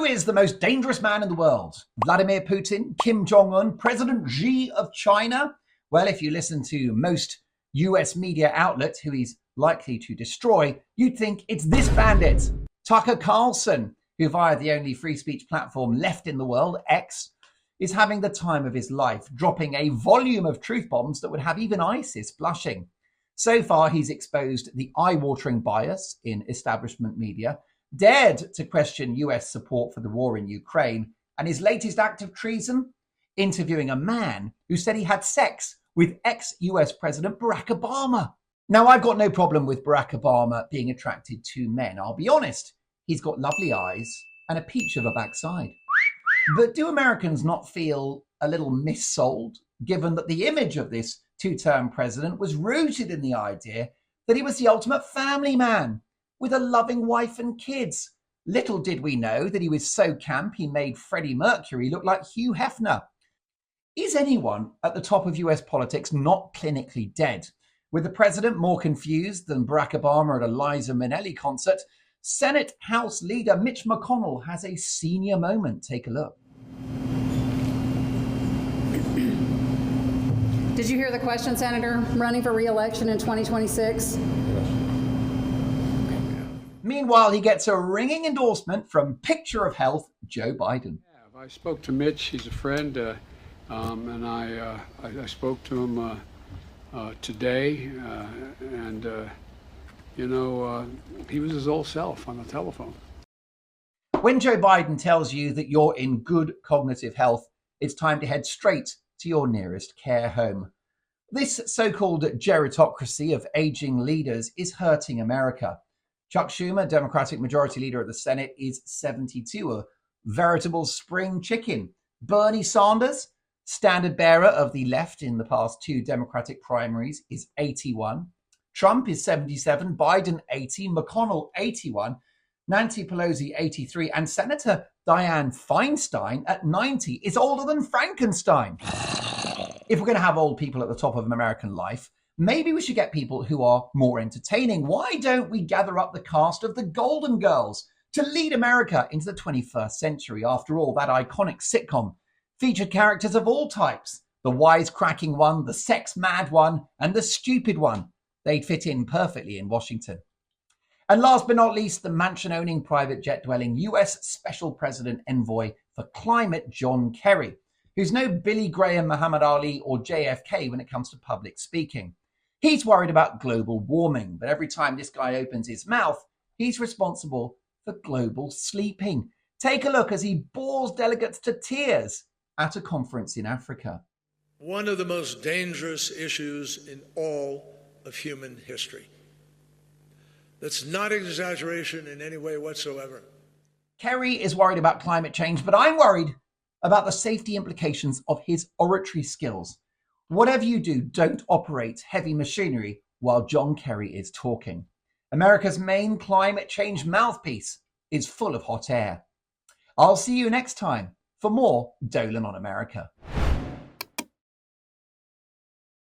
Who is the most dangerous man in the world? Vladimir Putin, Kim Jong-un, President Xi of China? Well, if you listen to most US media outlets who he's likely to destroy, you'd think it's this bandit, Tucker Carlson, who via the only free speech platform left in the world, X, is having the time of his life, dropping a volume of truth bombs that would have even ISIS blushing. So far, he's exposed the eye-watering bias in establishment media, dared to question US support for the war in Ukraine, and his latest act of treason, interviewing a man who said he had sex with ex-US President Barack Obama. Now, I've got no problem with Barack Obama being attracted to men. I'll be honest, he's got lovely eyes and a peach of a backside. But do Americans not feel a little missold, given that the image of this two-term president was rooted in the idea that he was the ultimate family man with a loving wife and kids? Little did we know that he was so camp he made Freddie Mercury look like Hugh Hefner. Is anyone at the top of US politics not clinically dead? With the president more confused than Barack Obama at a Liza Minnelli concert, Senate House Leader Mitch McConnell has a senior moment. Take a look. Did you hear the question, Senator? Running for re-election in 2026? Meanwhile, he gets a ringing endorsement from Picture of Health Joe Biden. I spoke to Mitch. He's a friend, and I spoke to him today, and he was his old self on the telephone. When Joe Biden tells you that you're in good cognitive health, it's time to head straight to your nearest care home. This so-called gerontocracy of aging leaders is hurting America. Chuck Schumer, Democratic Majority Leader of the Senate, is 72, a veritable spring chicken. Bernie Sanders, standard bearer of the left in the past two Democratic primaries, is 81. Trump is 77, Biden 80, McConnell 81, Nancy Pelosi 83, and Senator Dianne Feinstein at 90 is older than Frankenstein. If we're going to have old people at the top of American life, maybe we should get people who are more entertaining. Why don't we gather up the cast of the Golden Girls to lead America into the 21st century? After all, that iconic sitcom featured characters of all types, the wisecracking one, the sex-mad one, and the stupid one. They'd fit in perfectly in Washington. And last but not least, the mansion-owning, private jet-dwelling US Special President Envoy for Climate, John Kerry, who's no Billy Graham, Muhammad Ali, or JFK when it comes to public speaking. He's worried about global warming, but every time this guy opens his mouth, he's responsible for global sleeping. Take a look as he bores delegates to tears at a conference in Africa. One of the most dangerous issues in all of human history. That's not exaggeration in any way whatsoever. Kerry is worried about climate change, but I'm worried about the safety implications of his oratory skills. Whatever you do, don't operate heavy machinery while John Kerry is talking. America's main climate change mouthpiece is full of hot air. I'll see you next time for more Dolan on America.